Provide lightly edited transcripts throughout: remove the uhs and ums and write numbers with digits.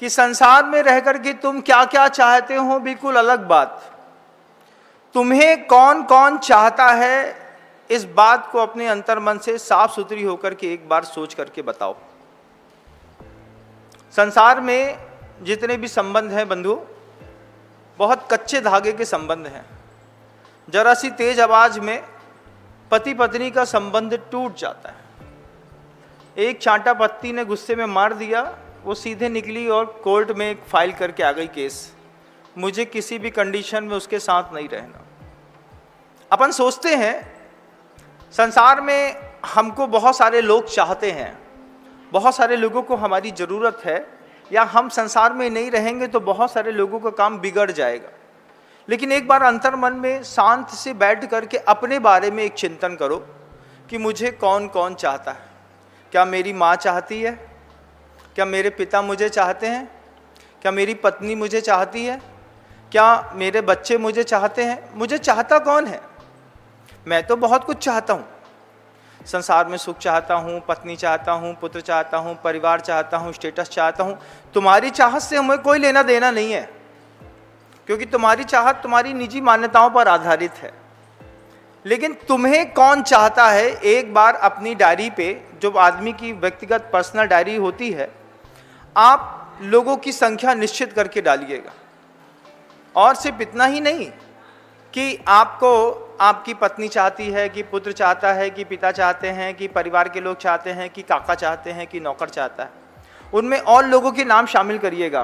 कि संसार में रह करके तुम क्या क्या चाहते हो बिल्कुल अलग बात, तुम्हें कौन कौन चाहता है इस बात को अपने अंतर्मन से साफ सुथरी होकर के एक बार सोच करके बताओ। संसार में जितने भी संबंध हैं बंधुओं, बहुत कच्चे धागे के संबंध हैं। जरा सी तेज आवाज में पति पत्नी का संबंध टूट जाता है। एक चांटा पत्नी ने गुस्से में मार दिया, वो सीधे निकली और कोर्ट में एक फाइल करके आ गई केस, मुझे किसी भी कंडीशन में उसके साथ नहीं रहना। अपन सोचते हैं संसार में हमको बहुत सारे लोग चाहते हैं, बहुत सारे लोगों को हमारी ज़रूरत है, या हम संसार में नहीं रहेंगे तो बहुत सारे लोगों का काम बिगड़ जाएगा। लेकिन एक बार अंतर्मन में शांत से बैठ करके अपने बारे में एक चिंतन करो कि मुझे कौन कौन चाहता है। क्या मेरी माँ चाहती है? क्या मेरे पिता मुझे चाहते हैं? क्या मेरी पत्नी मुझे चाहती है? क्या मेरे बच्चे मुझे चाहते हैं? मुझे चाहता कौन है? मैं तो बहुत कुछ चाहता हूँ। संसार में सुख चाहता हूँ, पत्नी चाहता हूँ, पुत्र चाहता हूँ, परिवार चाहता हूँ, स्टेटस चाहता हूँ। तुम्हारी चाहत से हमें कोई लेना देना नहीं है, क्योंकि तुम्हारी चाहत तुम्हारी निजी मान्यताओं पर आधारित है। लेकिन तुम्हें कौन चाहता है, एक बार अपनी डायरी पे, जो आदमी की व्यक्तिगत पर्सनल डायरी होती है, आप लोगों की संख्या निश्चित करके डालिएगा। और सिर्फ इतना ही नहीं कि आपको आपकी पत्नी चाहती है, कि पुत्र चाहता है, कि पिता चाहते हैं, कि परिवार के लोग चाहते हैं, कि काका चाहते हैं, कि नौकर चाहता है, उनमें और लोगों के नाम शामिल करिएगा।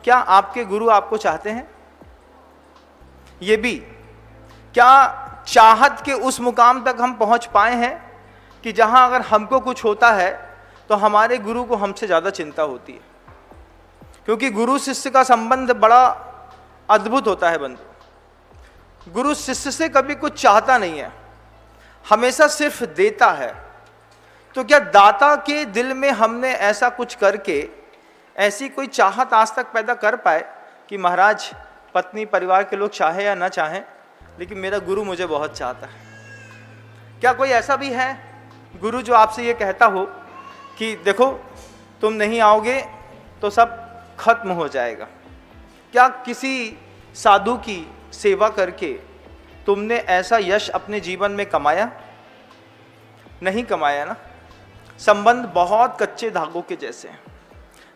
क्या आपके गुरु आपको चाहते हैं? ये भी, क्या चाहत के उस मुकाम तक हम पहुंच पाए हैं कि जहां अगर हमको कुछ होता है तो हमारे गुरु को हमसे ज़्यादा चिंता होती है? क्योंकि गुरु शिष्य का संबंध बड़ा अद्भुत होता है बंधु। गुरु शिष्य से कभी कुछ चाहता नहीं है, हमेशा सिर्फ देता है। तो क्या दाता के दिल में हमने ऐसा कुछ करके ऐसी कोई चाहत आज तक पैदा कर पाए कि महाराज पत्नी परिवार के लोग चाहे या ना चाहें, लेकिन मेरा गुरु मुझे बहुत चाहता है? क्या कोई ऐसा भी है गुरु जो आपसे ये कहता हो कि देखो तुम नहीं आओगे तो सब खत्म हो जाएगा? क्या किसी साधु की सेवा करके तुमने ऐसा यश अपने जीवन में कमाया? नहीं कमाया ना। संबंध बहुत कच्चे धागों के जैसे हैं,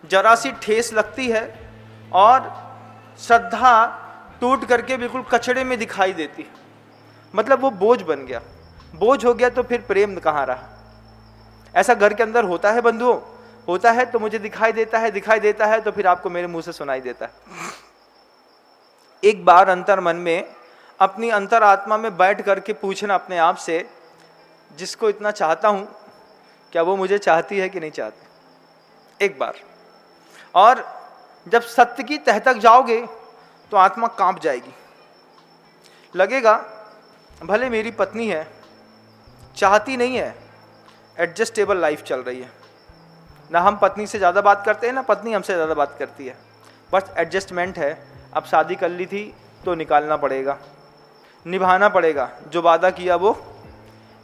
जरा सी ठेस लगती है और श्रद्धा टूट करके बिल्कुल कचड़े में दिखाई देती, मतलब वो बोझ बन गया। बोझ हो गया तो फिर प्रेम कहाँ रहा? ऐसा घर के अंदर होता है बंधुओं, होता है तो मुझे दिखाई देता है, दिखाई देता है तो फिर आपको मेरे मुंह से सुनाई देता है। एक बार अंतर मन में, अपनी अंतरात्मा में बैठ करके पूछना अपने आप से, जिसको इतना चाहता हूँ क्या वो मुझे चाहती है कि नहीं चाहती? एक बार। और जब सत्य की तह तक जाओगे तो आत्मा कांप जाएगी। लगेगा भले मेरी पत्नी है, चाहती नहीं है, एडजस्टेबल लाइफ चल रही है, ना हम पत्नी से ज़्यादा बात करते हैं ना पत्नी हमसे ज़्यादा बात करती है, बस एडजस्टमेंट है। अब शादी कर ली थी तो निकालना पड़ेगा, निभाना पड़ेगा, जो वादा किया वो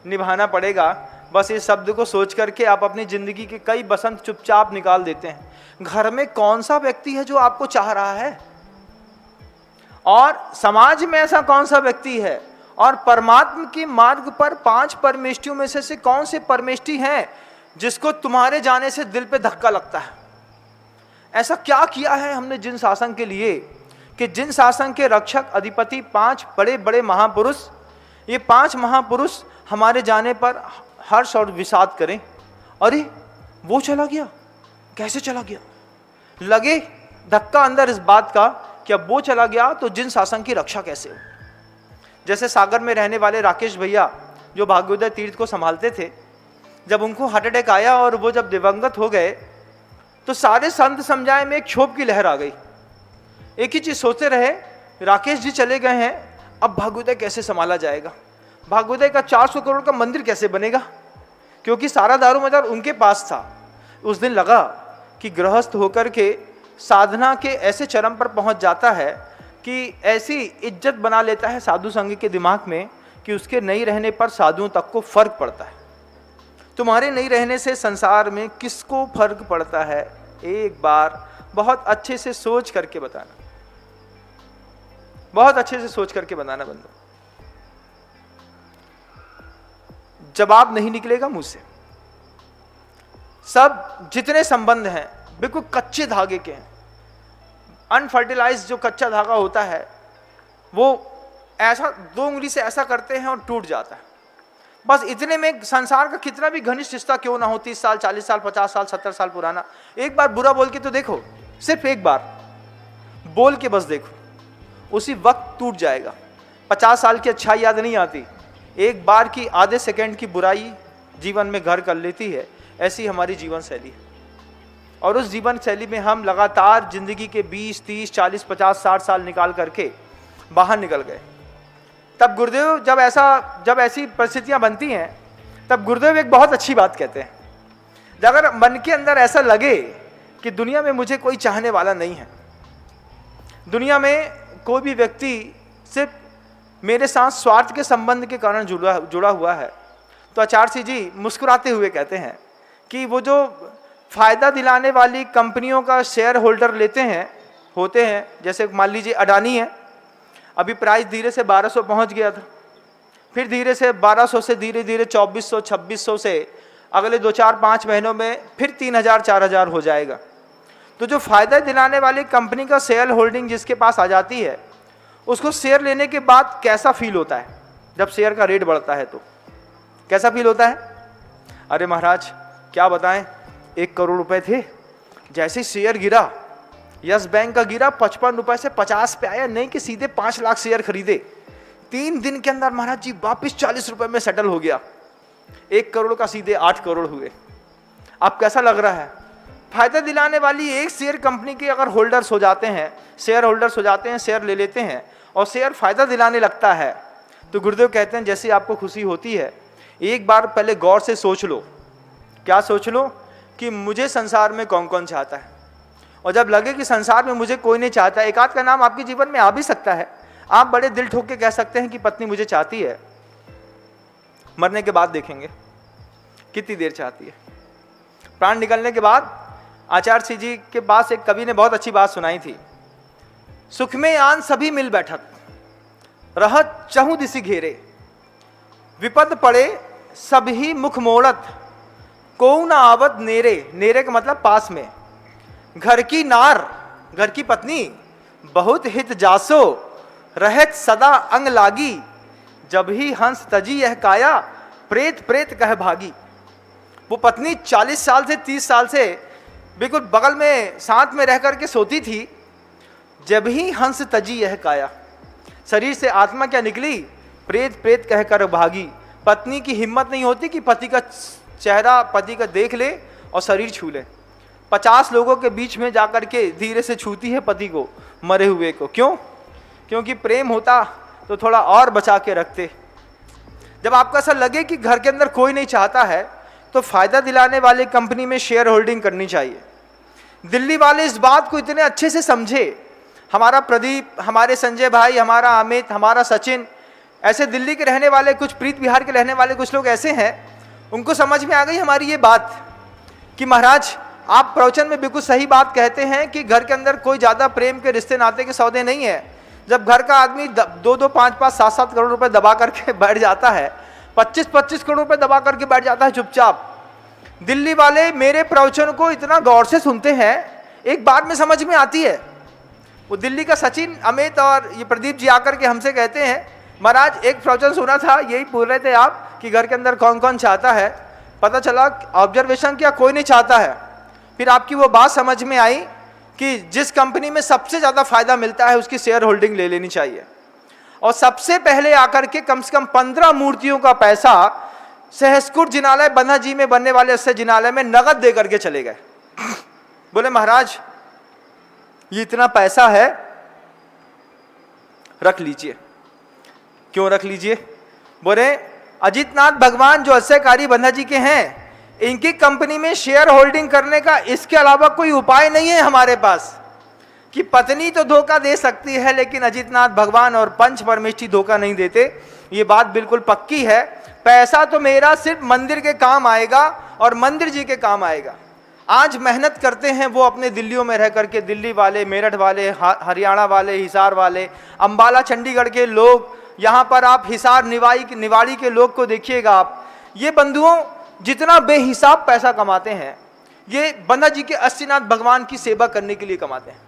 निभाना पड़ेगा। बस इस शब्द को सोच करके आप अपनी ज़िंदगी के कई बसंत चुपचाप निकाल देते हैं। घर में कौन सा व्यक्ति है जो आपको चाह रहा है? और समाज में ऐसा कौन सा व्यक्ति है? और परमात्मा के मार्ग पर 5 परमेष्टियों में से कौन से परमेष्टि हैं जिसको तुम्हारे जाने से दिल पे धक्का लगता है? ऐसा क्या किया है हमने जिन शासन के लिए कि जिन शासन के रक्षक अधिपति 5 बड़े बड़े महापुरुष, ये 5 महापुरुष हमारे जाने पर हर्ष और विषाद करें? अरे वो चला गया, कैसे चला गया? लगे धक्का अंदर इस बात का कि अब वो चला गया तो जिन शासन की रक्षा कैसे हो? जैसे सागर में रहने वाले राकेश भैया जो भाग्योदय तीर्थ को संभालते थे, जब उनको हार्ट अटैक आया और वो जब दिवंगत हो गए तो सारे संत समुदाय में एक क्षोभ की लहर आ गई। एक ही चीज सोचते रहे, राकेश जी चले गए हैं, अब भाग्योदय कैसे संभाला जाएगा? भाग्योदय का 400 करोड़ का मंदिर कैसे बनेगा? क्योंकि सारा दारोमदार उनके पास था। उस दिन लगा कि गृहस्थ होकर के साधना के ऐसे चरम पर पहुंच जाता है कि ऐसी इज्जत बना लेता है साधु संघ के दिमाग में कि उसके नहीं रहने पर साधुओं तक को फर्क पड़ता है। तुम्हारे नहीं रहने से संसार में किसको फर्क पड़ता है? एक बार बहुत अच्छे से सोच करके बताना, बहुत अच्छे से सोच करके बताना बंधु। जवाब नहीं निकलेगा मुंह से। सब जितने संबंध हैं बिल्कुल कच्चे धागे के हैं। अनफर्टिलाइज जो कच्चा धागा होता है वो ऐसा 2 उंगली से ऐसा करते हैं और टूट जाता है। बस इतने में संसार का कितना भी घनिष्ठ रिश्ता क्यों ना हो, 30 साल 40 साल 50 साल 70 साल पुराना, एक बार बुरा बोल के तो देखो, सिर्फ एक बार बोल के बस देखो, उसी वक्त टूट जाएगा। 50 साल की अच्छाई याद नहीं आती, एक बार की आधे सेकंड की बुराई जीवन में घर कर लेती है। ऐसी हमारी जीवन शैली है और उस जीवन शैली में हम लगातार जिंदगी के 20 30 40 50 60 साल निकाल करके बाहर निकल गए। तब गुरुदेव जब ऐसी परिस्थितियां बनती हैं तब गुरुदेव एक बहुत अच्छी बात कहते हैं, अगर मन के अंदर ऐसा लगे कि दुनिया में मुझे कोई चाहने वाला नहीं है, दुनिया में कोई भी व्यक्ति सिर्फ मेरे साथ स्वार्थ के संबंध के कारण जुड़ा हुआ है, तो आचार्य सिंह जी मुस्कुराते हुए कहते हैं कि वो जो फायदा दिलाने वाली कंपनियों का शेयर होल्डर होते हैं, जैसे मान लीजिए अडानी है, अभी प्राइस धीरे से 1200 पहुंच गया था, फिर धीरे से 1200 से धीरे धीरे 2400 2600 से अगले 2-4-5 महीनों में फिर 3000 4000 हो जाएगा। तो जो फायदा दिलाने वाली कंपनी का शेयर होल्डिंग जिसके पास आ जाती है, उसको शेयर लेने के बाद कैसा फील होता है? जब शेयर का रेट बढ़ता है तो कैसा फील होता है? अरे महाराज क्या बताएं, 1 करोड़ रुपए थे, जैसे शेयर गिरा, यस बैंक का गिरा 55 रुपए से 50 पे आया, नहीं कि सीधे 5 लाख शेयर खरीदे, 3 दिन के अंदर महाराज जी वापिस 40 रुपए में सेटल हो गया, 1 करोड़ का सीधे 8 करोड़ हुए। अब कैसा लग रहा है? फायदा दिलाने वाली एक शेयर कंपनी के अगर होल्डर्स हो जाते हैं, शेयर होल्डर्स हो जाते हैं, शेयर ले लेते हैं और शेयर फायदा दिलाने लगता है, तो गुरुदेव कहते हैं जैसे आपको खुशी होती है, एक बार पहले गौर से सोच लो। क्या सोच लो? कि मुझे संसार में कौन कौन चाहता है, और जब लगे कि संसार में मुझे कोई नहीं चाहता, एक आध का नाम आपके जीवन में आ भी सकता है, आप बड़े दिल ठोक के कह सकते हैं कि पत्नी मुझे चाहती है, मरने के बाद देखेंगे कितनी देर चाहती है। प्राण निकलने के बाद आचार्य सिंह जी के पास एक कवि ने बहुत अच्छी बात सुनाई थी, सुख में आन सभी मिल बैठक, रहत चहु दिशि घेरे, विपद पड़े सभी मुख मोड़त, को न आवत नेरे, नेरे का मतलब पास में, घर की नार, घर की पत्नी, बहुत हित जासो, रहत सदा अंग लागी, जब ही हंस तजी यह काया, प्रेत प्रेत कह भागी। वो पत्नी 40 साल से 30 साल से बिल्कुल बगल में साथ में रह करके सोती थी, जब ही हंस तजी यह काया, शरीर से आत्मा क्या निकली? प्रेत प्रेत कहकर भागी। पत्नी की हिम्मत नहीं होती कि पति का चेहरा पति का देख ले और शरीर छू ले। 50 लोगों के बीच में जाकर के धीरे से छूती है पति को, मरे हुए को। क्यों? क्योंकि प्रेम होता तो थोड़ा और बचा के रखते। जब आपको ऐसा लगे कि घर के अंदर कोई नहीं चाहता है, तो फायदा दिलाने वाले कंपनी में शेयर होल्डिंग करनी चाहिए। दिल्ली वाले इस बात को इतने अच्छे से समझे, हमारा प्रदीप, हमारे संजय भाई, हमारा अमित, हमारा सचिन, ऐसे दिल्ली के रहने वाले, कुछ प्रीत बिहार के रहने वाले कुछ लोग ऐसे हैं, उनको समझ में आ गई हमारी ये बात कि महाराज आप प्रवचन में बिल्कुल सही बात कहते हैं कि घर के अंदर कोई ज़्यादा प्रेम के रिश्ते नाते के सौदे नहीं है। जब घर का आदमी 2-2, 5-5, 7-7 करोड़ रुपए दबा करके बैठ जाता है, 25-25 करोड़ रुपए दबा करके बैठ जाता है चुपचाप, दिल्ली वाले मेरे प्रवचन को इतना गौर से सुनते हैं, एक बात में समझ में आती है। वो दिल्ली का सचिन, अमित और ये प्रदीप जी आकर के हमसे कहते हैं, महाराज एक प्रवचन सुना था, यही पूछ रहे थे आप कि घर के अंदर कौन कौन चाहता है, पता चला ऑब्जर्वेशन किया कोई नहीं चाहता है। फिर आपकी वो बात समझ में आई कि जिस कंपनी में सबसे ज़्यादा फायदा मिलता है उसकी शेयर होल्डिंग ले लेनी चाहिए, और सबसे पहले आकर के कम से कम 15 मूर्तियों का पैसा सहस्कुट जिनालय बन्हा जी में बनने वाले उससे जिनालय में नगद दे करके चले गए। बोले महाराज ये इतना पैसा है, रख लीजिए। क्यों रख लीजिए? बोले अजितनाथ भगवान जो अश्यकारी बन्हा जी के हैं, इनकी कंपनी में शेयर होल्डिंग करने का इसके अलावा कोई उपाय नहीं है हमारे पास, कि पत्नी तो धोखा दे सकती है लेकिन अजितनाथ भगवान और पंच परमेष्ठी धोखा नहीं देते। ये बात बिल्कुल पक्की है। पैसा तो मेरा सिर्फ मंदिर के काम आएगा और मंदिर जी के काम आएगा। आज मेहनत करते हैं वो अपने दिल्लियों में रह करके, दिल्ली वाले, मेरठ वाले, हरियाणा वाले, हिसार वाले, अंबाला चंडीगढ़ के लोग, यहाँ पर आप हिसार निवाड़ी के लोग को देखिएगा आप, ये बंधुओं जितना बेहिसाब पैसा कमाते हैं, ये बंधा जी के अष्टनाथ भगवान की सेवा करने के लिए कमाते हैं।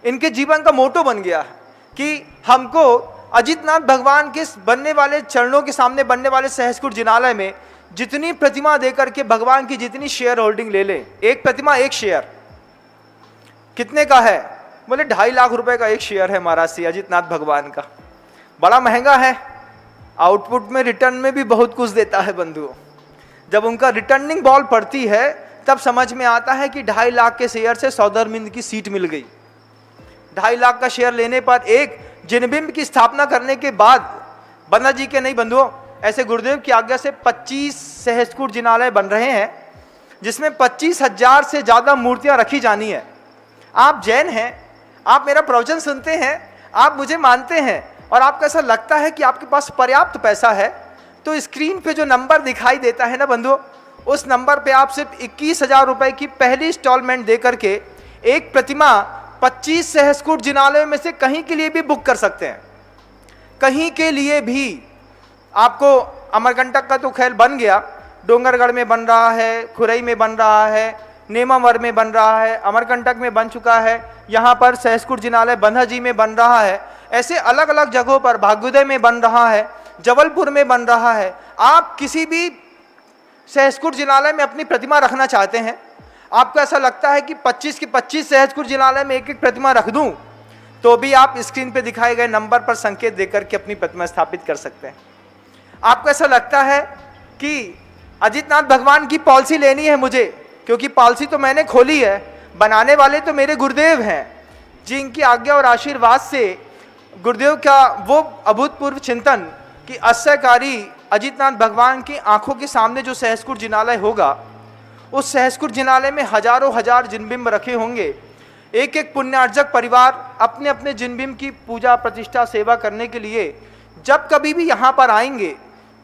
इनके जीवन का मोटो बन गया है कि हमको अजितनाथ भगवान के बनने वाले चरणों के सामने बनने वाले सहस्कुट जिनालय में जितनी प्रतिमा देकर के भगवान की जितनी शेयर होल्डिंग ले लें, एक प्रतिमा एक शेयर कितने का है? बोले 2.5 लाख रुपए का एक शेयर है महाराज श्री अजितनाथ भगवान का। बड़ा महंगा है, आउटपुट में रिटर्न में भी बहुत कुछ देता है बंधुओं। जब उनका रिटर्निंग बॉल पड़ती है तब समझ में आता है कि 2.5 लाख के शेयर से सौदरमिंद की सीट मिल गई। 2.5 लाख का शेयर लेने पर एक जिनबिंब की स्थापना करने के बाद, बंधा जी के नहीं बंधुओं, ऐसे गुरुदेव की आज्ञा से 25 सहस्कुट जिनालय बन रहे हैं, जिसमें 25,000 से ज्यादा मूर्तियां रखी जानी है। आप जैन हैं, आप मेरा प्रवचन सुनते हैं, आप मुझे मानते हैं और आपको ऐसा लगता है कि आपके पास पर्याप्त पैसा है, तो स्क्रीन पे जो नंबर दिखाई देता है ना बंधुओं, उस नंबर पे आप सिर्फ 21,000 रुपए की पहली इंस्टॉलमेंट दे करके एक प्रतिमा 25 सहस्कुट जिनालय में से कहीं के लिए भी बुक कर सकते हैं। कहीं के लिए भी। आपको अमरकंटक का तो खैर बन गया, डोंगरगढ़ में बन रहा है, खुरई में बन रहा है, नेमावर में बन रहा है, अमरकंटक में बन चुका है, यहाँ पर सहस्कुट जिनालय बंधा जी में बन रहा है, ऐसे अलग अलग जगहों पर भाग्योदय में बन रहा है, जबलपुर में बन रहा है। आप किसी भी सहस्कुट जिनालय में अपनी प्रतिमा रखना चाहते हैं, आपको ऐसा लगता है कि 25 के 25 सहस्कुट जिनालय में एक एक प्रतिमा रख दूं, तो भी आप स्क्रीन पे दिखाए गए नंबर पर संकेत देकर के अपनी प्रतिमा स्थापित कर सकते हैं। आपको ऐसा लगता है कि अजितनाथ भगवान की पॉलिसी लेनी है मुझे, क्योंकि पॉलिसी तो मैंने खोली है, बनाने वाले तो मेरे गुरुदेव हैं, जिनकी आज्ञा और आशीर्वाद से गुरुदेव का वो अभूतपूर्व चिंतन कि अश्चर्यकारी अजितनाथ भगवान की आंखों के सामने जो सहस्कुट जिनालय होगा, उस सहस्कुट जिनालय में हजारों हजार जिनबिंब रखे होंगे। एक एक पुण्यार्जक परिवार अपने अपने जिनबिंब की पूजा प्रतिष्ठा सेवा करने के लिए जब कभी भी यहाँ पर आएंगे,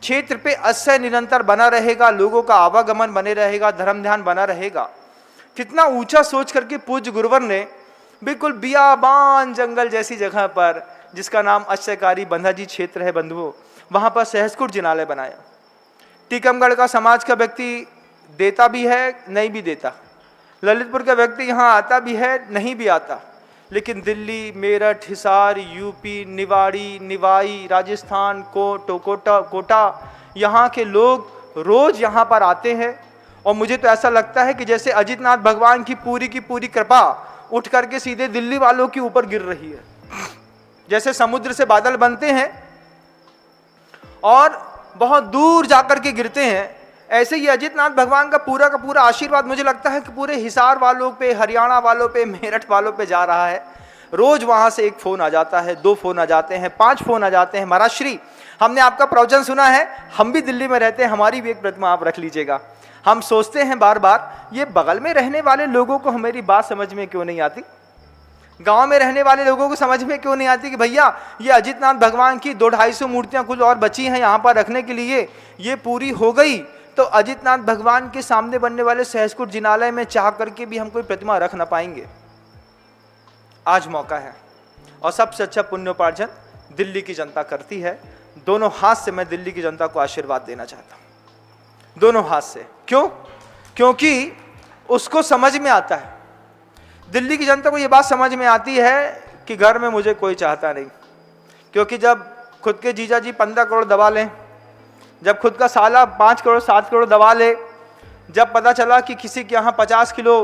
क्षेत्र पे अश्चर्य निरंतर बना रहेगा, लोगों का आवागमन बने रहेगा, धर्म ध्यान बना रहेगा। कितना ऊंचा सोच करके पूज्य गुरुवर ने बिल्कुल बियाबान जंगल जैसी जगह पर, जिसका नाम अश्चर्यकारी बंधा जी क्षेत्र है बंधुओं, वहाँ पर सहस्कुट जिनालय बनाया। टीकमगढ़ का समाज का व्यक्ति देता भी है, नहीं भी देता। ललितपुर का व्यक्ति यहाँ आता भी है, नहीं भी आता। लेकिन दिल्ली, मेरठ, हिसार, यूपी, निवाड़ी, निवाई, राजस्थान, कोटा, यहाँ के लोग रोज यहाँ पर आते हैं। और मुझे तो ऐसा लगता है कि जैसे अजितनाथ भगवान की पूरी कृपा उठ करके सीधे दिल्ली वालों के ऊपर गिर रही है। जैसे समुद्र से बादल बनते हैं और बहुत दूर जाकर के गिरते हैं, ऐसे ही अजितनाथ भगवान का पूरा आशीर्वाद मुझे लगता है कि पूरे हिसार वालों पे, हरियाणा वालों पे, मेरठ वालों पे जा रहा है। रोज वहां से एक फोन आ जाता है, 2 फोन आ जाते हैं, 5 फोन आ जाते हैं, महाराज श्री हमने आपका प्रवचन सुना है, हम भी दिल्ली में रहते हैं, हमारी भी एक प्रतिमा आप रख लीजिएगा। हम सोचते हैं बार बार, ये बगल में रहने वाले लोगों को हमारी बात समझ में क्यों नहीं आती, गांव में रहने वाले लोगों को समझ में क्यों नहीं आती कि भैया ये अजितनाथ भगवान की 200-250 मूर्तियां कुछ और बची हैं यहाँ पर रखने के लिए, ये पूरी हो गई तो अजितनाथ भगवान के सामने बनने वाले सहस्कुट जिनालय में चाह करके भी हम कोई प्रतिमा रख ना पाएंगे। आज मौका है और सबसे अच्छा पुण्योपार्जन दिल्ली की जनता करती है। दोनों हाथ से मैं दिल्ली की जनता को आशीर्वाद देना चाहता हूं, दोनों हाथ से। क्यों? क्योंकि उसको समझ में आता है, दिल्ली की जनता को ये बात समझ में आती है कि घर में मुझे कोई चाहता नहीं। क्योंकि जब खुद के जीजा जी 15 करोड़ दबा लें, जब खुद का साला 5 करोड़ 7 करोड़ दबा ले, जब पता चला कि किसी के यहाँ 50 किलो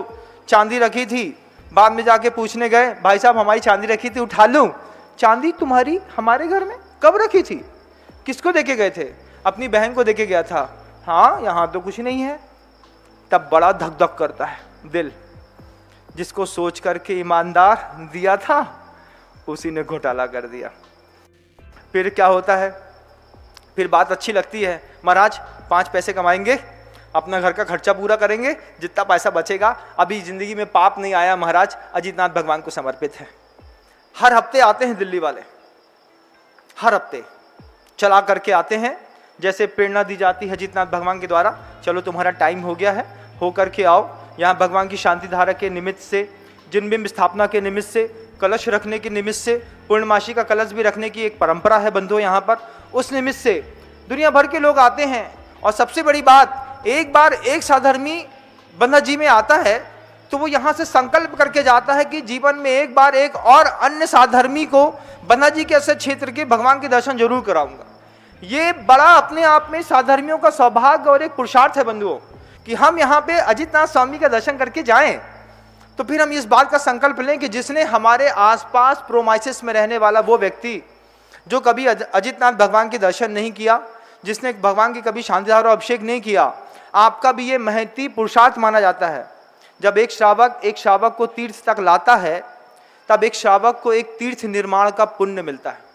चांदी रखी थी, बाद में जाके पूछने गए, भाई साहब हमारी चांदी रखी थी, उठा लूं? चांदी तुम्हारी हमारे घर में कब रखी थी? किसको देके गए थे? अपनी बहन को देके गया था। हाँ, यहाँ तो कुछ नहीं है। तब बड़ा धक धक करता है दिल। जिसको सोच करके ईमानदार दिया था, उसी ने घोटाला कर दिया। फिर क्या होता है? फिर बात अच्छी लगती है, महाराज 5 पैसे कमाएंगे, अपना घर का खर्चा पूरा करेंगे, जितना पैसा बचेगा, अभी जिंदगी में पाप नहीं आया महाराज, अजितनाथ भगवान को समर्पित है। हर हफ्ते आते हैं दिल्ली वाले, हर हफ्ते चला करके आते हैं। जैसे प्रेरणा दी जाती है अजितनाथ भगवान के द्वारा, चलो तुम्हारा टाइम हो गया है, हो करके आओ, यहाँ भगवान की शांति धारा के निमित्त से, जिनबिंब स्थापना के निमित्त से, कलश रखने के निमित्त से, पूर्णमासी का कलश भी रखने की एक परंपरा है बंधुओं यहाँ पर, उस निमित्त से दुनिया भर के लोग आते हैं। और सबसे बड़ी बात, एक बार एक साधर्मी बंधा जी में आता है तो वो यहाँ से संकल्प करके जाता है कि जीवन में एक बार एक और अन्य साधर्मी को बंधा जी के ऐसे क्षेत्र के भगवान के दर्शन जरूर कराऊंगा। ये बड़ा अपने आप में साधर्मियों का सौभाग्य और एक पुरुषार्थ है बंधुओं कि हम यहाँ पे अजितनाथ स्वामी का दर्शन करके जाएं। तो फिर हम इस बात का संकल्प लें कि जिसने हमारे आसपास प्रोमाइसिस में रहने वाला वो व्यक्ति जो कभी अजितनाथ भगवान के दर्शन नहीं किया, जिसने भगवान की कभी शांतिधारा और अभिषेक नहीं किया, आपका भी ये महती पुरुषार्थ माना जाता है। जब एक श्रावक को तीर्थ तक लाता है, तब एक श्रावक को एक तीर्थ निर्माण का पुण्य मिलता है।